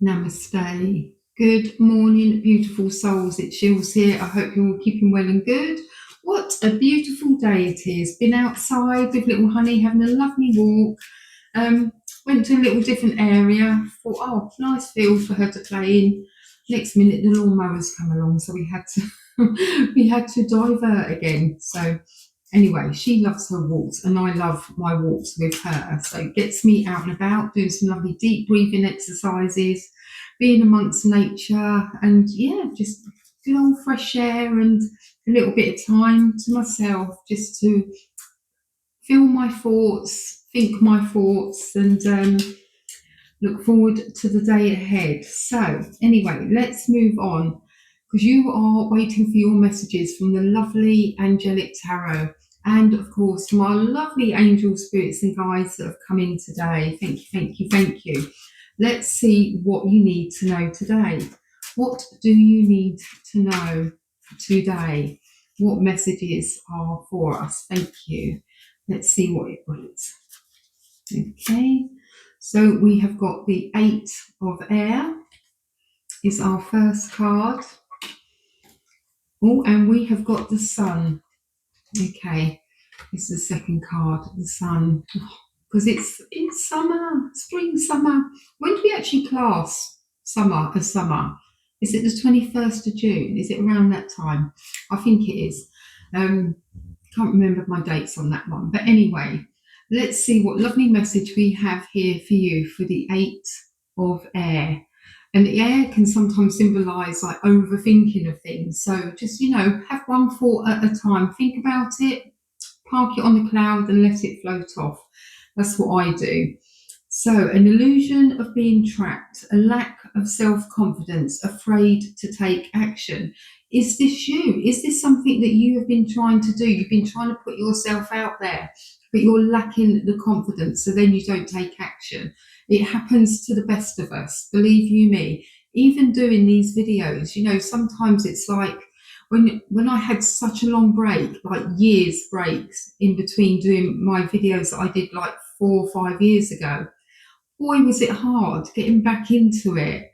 Namaste. Good morning, beautiful souls. It's Sheils here. I hope you're all keeping well and good. What a beautiful day it is. Been outside with little Honey having a lovely walk. Went to a little different area. Thought, oh, nice field for her to play in. Next minute, the lawnmowers come along, so we had to we had to divert again. So anyway, she loves her walks and I love my walks with her. So it gets me out and about, doing some lovely deep breathing exercises, being amongst nature, and yeah, just good old fresh air and a little bit of time to myself just to feel my thoughts, think my thoughts, and look forward to the day ahead. So anyway, let's move on because you are waiting for your messages from the lovely Angelic Tarot. And of course, from our lovely angel spirits and guides that have come in today. Thank you, thank you, thank you. Let's see what you need to know today. What do you need to know today? What messages are for us? Thank you. Let's see what it brings. Okay, so we have got the Eight of Air is our first card. Oh, and we have got the Sun. Okay, it's the second card, the Sun, because it's summer, spring, summer. When do we actually class summer as summer? Is it the 21st of June? Is it around that time? I think it is. Can't remember my dates on that one. But anyway, let's see what lovely message we have here for you for the Eight of Air. And the air can sometimes symbolize like overthinking of things. So just, have one thought at a time. Think about it, park it on the cloud and let it float off. That's what I do. So an illusion of being trapped, a lack of self-confidence, afraid to take action. Is this you? Is this something that you have been trying to do? You've been trying to put yourself out there, but you're lacking the confidence, so then you don't take action. It happens to the best of us, believe you me. Even doing these videos, sometimes it's like when I had such a long break, like years breaks in between doing my videos that I did like 4 or 5 years ago. Boy, was it hard getting back into it.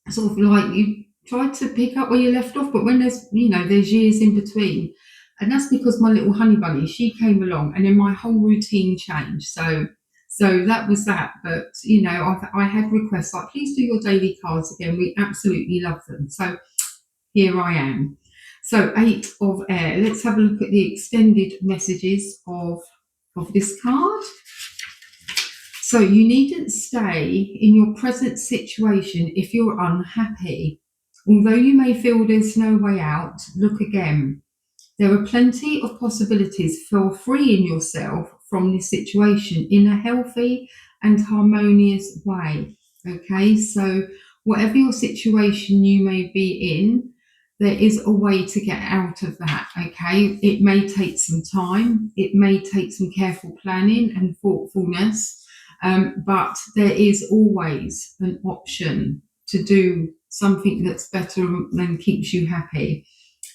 Sort of like you tried to pick up where you left off, but when there's years in between, and that's because my little honey bunny, she came along, and then my whole routine changed. So that was that. But I had requests like, please do your daily cards again. We absolutely love them. So here I am. So Eight of Air. Let's have a look at the extended messages of this card. So you needn't stay in your present situation if you're unhappy. Although you may feel there's no way out, look again. There are plenty of possibilities for freeing yourself from this situation in a healthy and harmonious way. Okay, so whatever your situation you may be in, there is a way to get out of that. Okay, it may take some time, it may take some careful planning and thoughtfulness. But there is always an option to do something that's better and keeps you happy.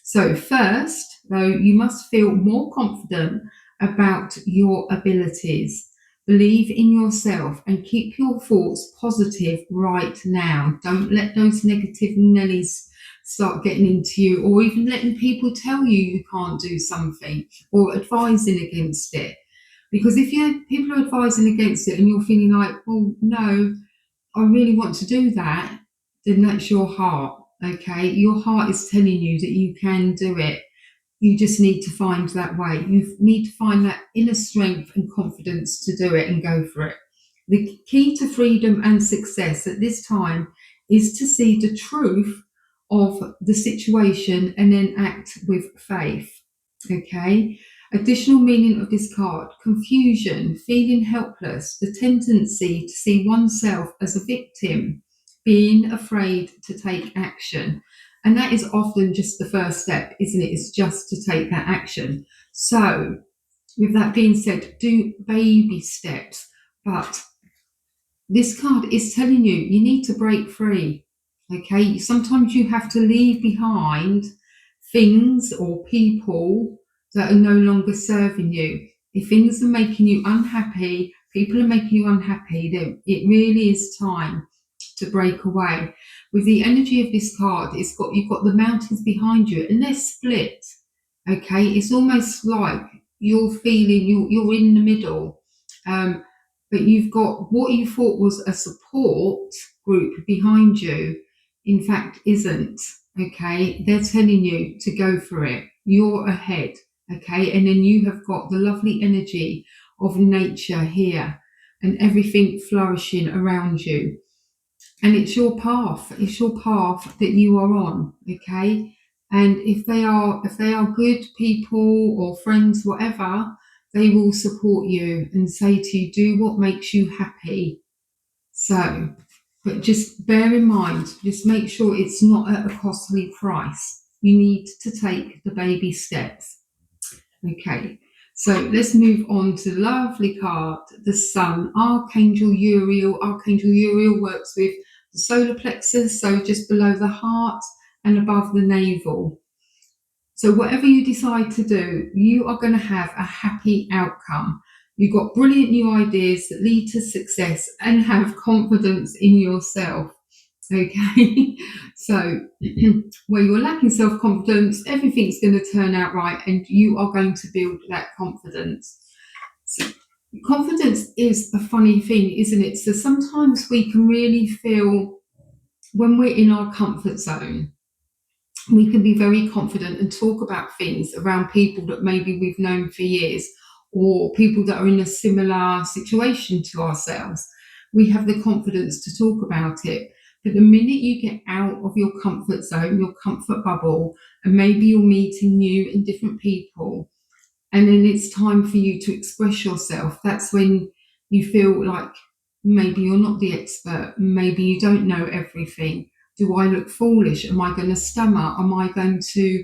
So first, though, you must feel more confident about your abilities. Believe in yourself and keep your thoughts positive right now. Don't let those negative Nellies start getting into you, or even letting people tell you can't do something or advising against it. Because if people are advising against it and you're feeling like, oh no, I really want to do that, then that's your heart, okay? Your heart is telling you that you can do it. You just need to find that way. You need to find that inner strength and confidence to do it and go for it. The key to freedom and success at this time is to see the truth of the situation and then act with faith, okay? Additional meaning of this card: confusion, feeling helpless, the tendency to see oneself as a victim, being afraid to take action. And that is often just the first step, isn't it? It's just to take that action. So with that being said, do baby steps. But this card is telling you need to break free. Okay, sometimes you have to leave behind things or people that are no longer serving you. If things are making you unhappy, people are making you unhappy, then it really is time to break away. With the energy of this card, you've got the mountains behind you, and they're split. Okay, it's almost like you're feeling you're in the middle, but you've got what you thought was a support group behind you. In fact, isn't. Okay, they're telling you to go for it. You're ahead. Okay, and then you have got the lovely energy of nature here and everything flourishing around you. And it's your path. It's your path that you are on. Okay. And if they are good people or friends, whatever, they will support you and say to you, do what makes you happy. So, but just bear in mind, just make sure it's not at a costly price. You need to take the baby steps. Okay, so let's move on to the lovely card, the Sun, Archangel Uriel. Archangel Uriel works with the solar plexus, so just below the heart and above the navel. So whatever you decide to do, you are going to have a happy outcome. You've got brilliant new ideas that lead to success, and have confidence in yourself. Okay, so where you're lacking self-confidence, everything's going to turn out right, and you are going to build that confidence. So confidence is a funny thing, isn't it? So sometimes we can really feel, when we're in our comfort zone, we can be very confident and talk about things around people that maybe we've known for years, or people that are in a similar situation to ourselves. We have the confidence to talk about it. But the minute you get out of your comfort zone, your comfort bubble, and maybe you're meeting new and different people, and then it's time for you to express yourself, that's when you feel like maybe you're not the expert, maybe you don't know everything. Do I look foolish? Am I going to stammer? Am I going to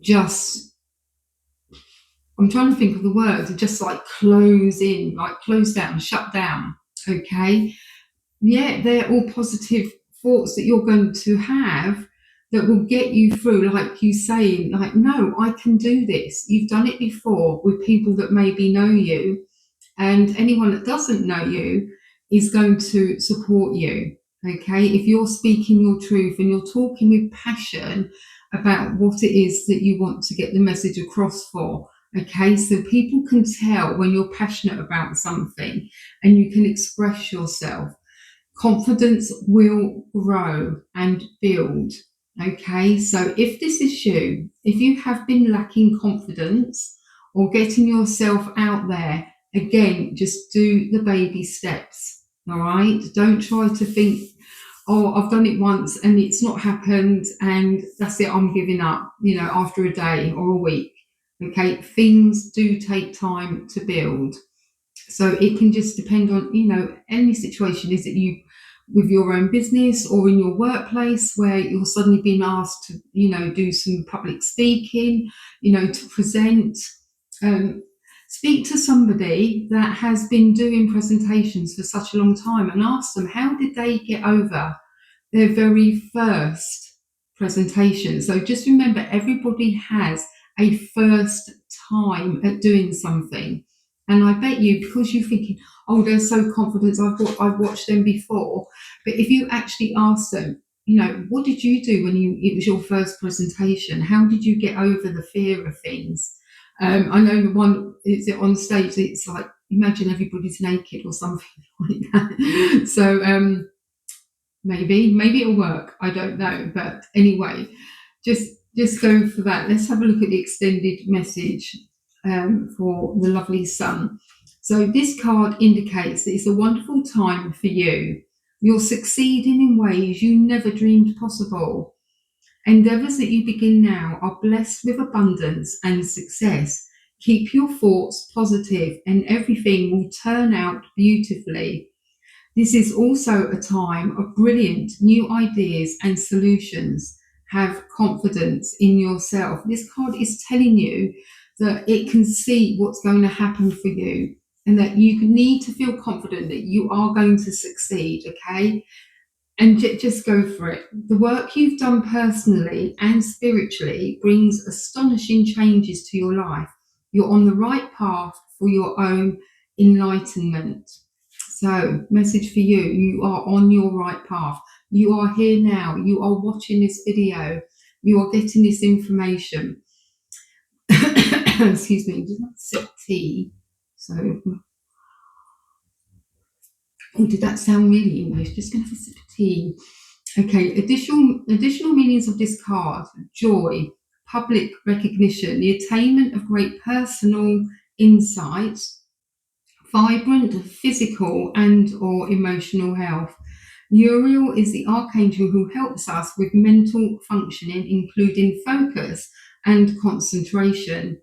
just, I'm trying to think of the word, just like close in, like close down, shut down. Okay. Yeah, they're all positive thoughts that you're going to have that will get you through, like you saying, like, no, I can do this. You've done it before with people that maybe know you, and anyone that doesn't know you is going to support you. Okay, if you're speaking your truth and you're talking with passion about what it is that you want to get the message across for. Okay, so people can tell when you're passionate about something and you can express yourself. Confidence will grow and build. Okay, so if this is you, if you have been lacking confidence or getting yourself out there, again, just do the baby steps. All right, don't try to think, oh, I've done it once and it's not happened and that's it, I'm giving up, after a day or a week. Okay, things do take time to build. So it can just depend on, any situation. Is it you with your own business or in your workplace where you're suddenly being asked to, do some public speaking, to present? Speak to somebody that has been doing presentations for such a long time and ask them, how did they get over their very first presentation? So just remember, everybody has a first time at doing something. And I bet you, because you're thinking, oh, they're so confident, I've watched them before. But if you actually ask them, what did you do when it was your first presentation? How did you get over the fear of things? I know the one, is it on stage, it's like, imagine everybody's naked or something like that. So maybe it'll work. I don't know. But anyway, just go for that. Let's have a look at the extended message for the lovely Sun. So this card indicates that it's a wonderful time for you. You're succeeding in ways you never dreamed possible. Endeavours that you begin now are blessed with abundance and success. Keep your thoughts positive and everything will turn out beautifully. This is also a time of brilliant new ideas and solutions. Have confidence in yourself. This card is telling you that it can see what's going to happen for you and that you need to feel confident that you are going to succeed, okay? And just go for it. The work you've done personally and spiritually brings astonishing changes to your life. You're on the right path for your own enlightenment. So, message for you, you are on your right path. You are here now. You are watching this video. You are getting this information. Excuse me, just have to sip tea. So, oh, did that sound really English? Just going to have a sip of tea. Okay, additional meanings of this card: joy, public recognition, the attainment of great personal insight, vibrant physical and or emotional health. Uriel is the archangel who helps us with mental functioning, including focus and concentration.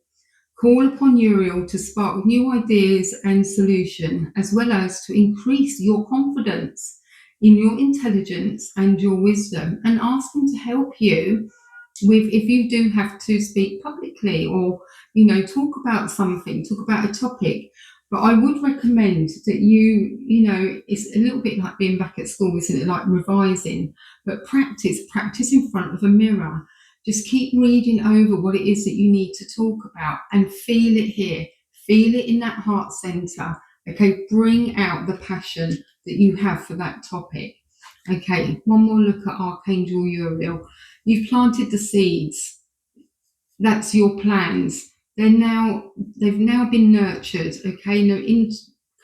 Call upon Uriel to spark new ideas and solution, as well as to increase your confidence in your intelligence and your wisdom, and ask him to help you with if you do have to speak publicly or talk about something, talk about a topic. But I would recommend that it's a little bit like being back at school, isn't it? Like revising, but practice in front of a mirror. Just keep reading over what it is that you need to talk about and feel it here. Feel it in that heart center. Okay, bring out the passion that you have for that topic. Okay, one more look at Archangel Uriel. You've planted the seeds. That's your plans. They've now been nurtured. Okay,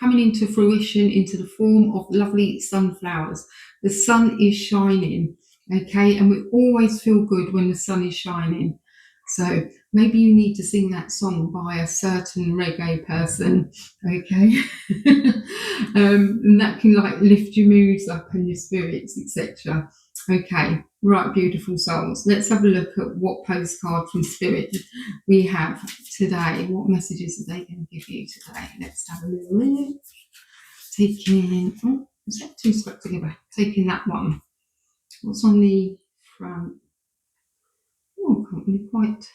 coming into fruition into the form of lovely sunflowers. The sun is shining. Okay, and we always feel good when the sun is shining. So maybe you need to sing that song by a certain reggae person, okay? And that can lift your moods up and your spirits, etc. Okay, right, beautiful souls. Let's have a look at what postcard from Spirit we have today. What messages are they going to give you today? Let's have a little look. Taking, is that too stuck together? Taking that one. What's on the front? Oh, I can't really quite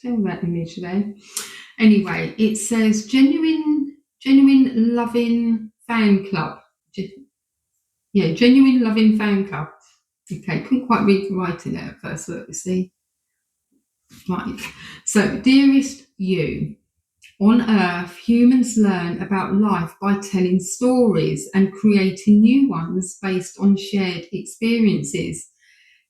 tell that image there. Anyway, it says genuine loving fan club. Yeah, genuine loving fan club. Okay, couldn't quite read the writing there at first, look, you see. Right. So, dearest you, on Earth, humans learn about life by telling stories and creating new ones based on shared experiences.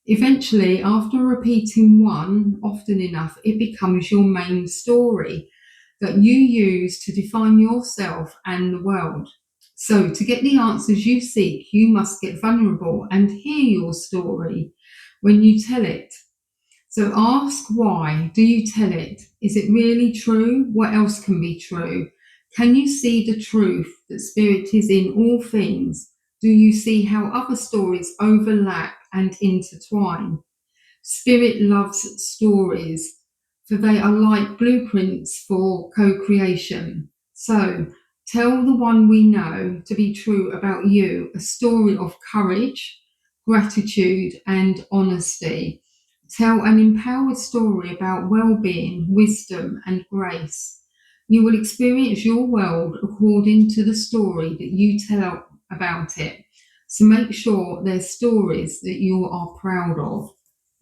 Eventually, after repeating one often enough, it becomes your main story that you use to define yourself and the world. So, to get the answers you seek, you must get vulnerable and hear your story when you tell it. So, ask why do you tell it? Is it really true? What else can be true? Can you see the truth that Spirit is in all things? Do you see how other stories overlap and intertwine? Spirit loves stories, for they are like blueprints for co-creation. So, tell the one we know to be true about you a story of courage, gratitude, and honesty. Tell an empowered story about well-being, wisdom, and grace. You will experience your world according to the story that you tell about it. So make sure there's stories that you are proud of.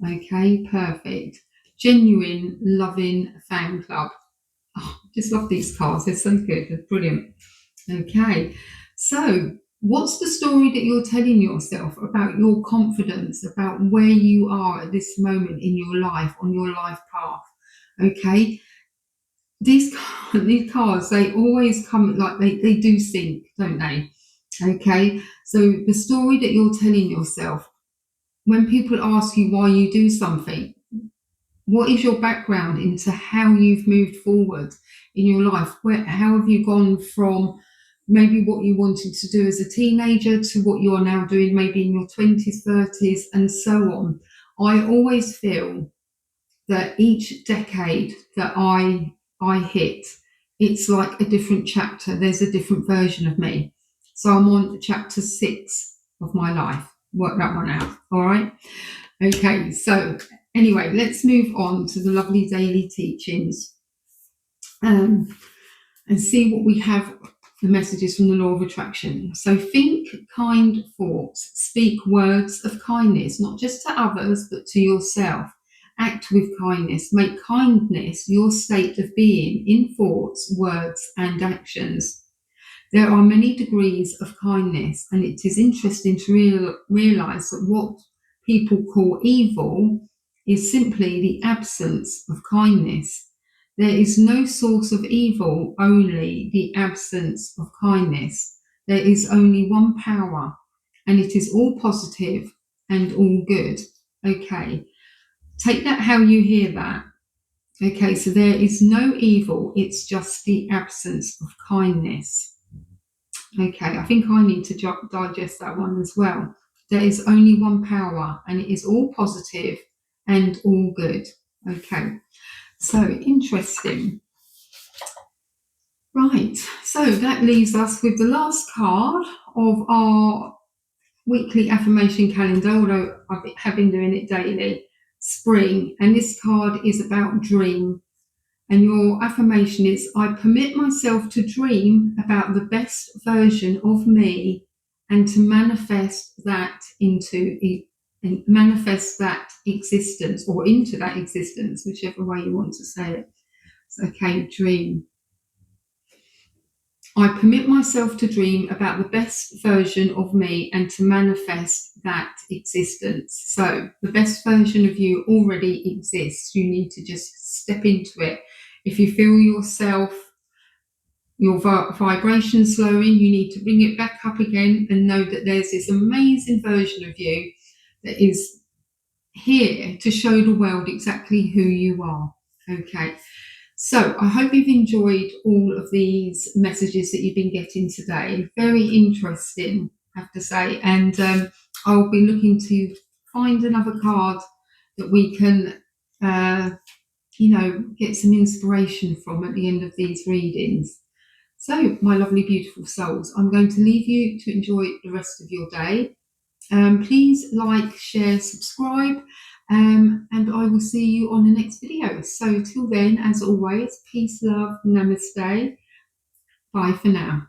Okay, perfect. Genuine, loving fan club. Oh, just love these cards. They're so good. They're brilliant. Okay, so what's the story that you're telling yourself about your confidence, about where you are at this moment in your life, on your life path? Okay, these cards, they always come like they do sync, don't they? Okay, so the story that you're telling yourself, when people ask you why you do something, what is your background into how you've moved forward in your life? How have you gone from maybe what you wanted to do as a teenager to what you are now doing maybe in your 20s, 30s, and so on? I always feel that each decade that I hit, it's like a different chapter. There's a different version of me. So I'm on chapter 6 of my life. Work that one out. All right. Okay. So anyway, let's move on to the lovely daily teachings and see what we have. The messages from the law of attraction. So think kind thoughts, speak words of kindness, not just to others, but to yourself. Act with kindness. Make kindness your state of being in thoughts, words, and actions. There are many degrees of kindness, and it is interesting to realize that what people call evil is simply the absence of kindness. There is no source of evil, only the absence of kindness. There is only one power, and it is all positive and all good. Okay, take that how you hear that. Okay, so there is no evil, it's just the absence of kindness. Okay, I think I need to digest that one as well. There is only one power, and it is all positive and all good. Okay, so interesting. Right, so that leaves us with the last card of our weekly affirmation calendar, although I have been doing it daily, spring. And this card is about dream. And your affirmation is, I permit myself to dream about the best version of me and to manifest that existence, or into that existence, whichever way you want to say it. So, okay, dream. I permit myself to dream about the best version of me and to manifest that existence. So the best version of you already exists. You need to just step into it. If you feel yourself, your vibration slowing, you need to bring it back up again and know that there's this amazing version of you that is here to show the world exactly who you are. Okay. So I hope you've enjoyed all of these messages that you've been getting today. Very interesting, I have to say. And I'll be looking to find another card that we can, get some inspiration from at the end of these readings. So, my lovely, beautiful souls, I'm going to leave you to enjoy the rest of your day. Please like, share, subscribe. And I will see you on the next video. So till then, as always, peace, love, namaste. Bye for now.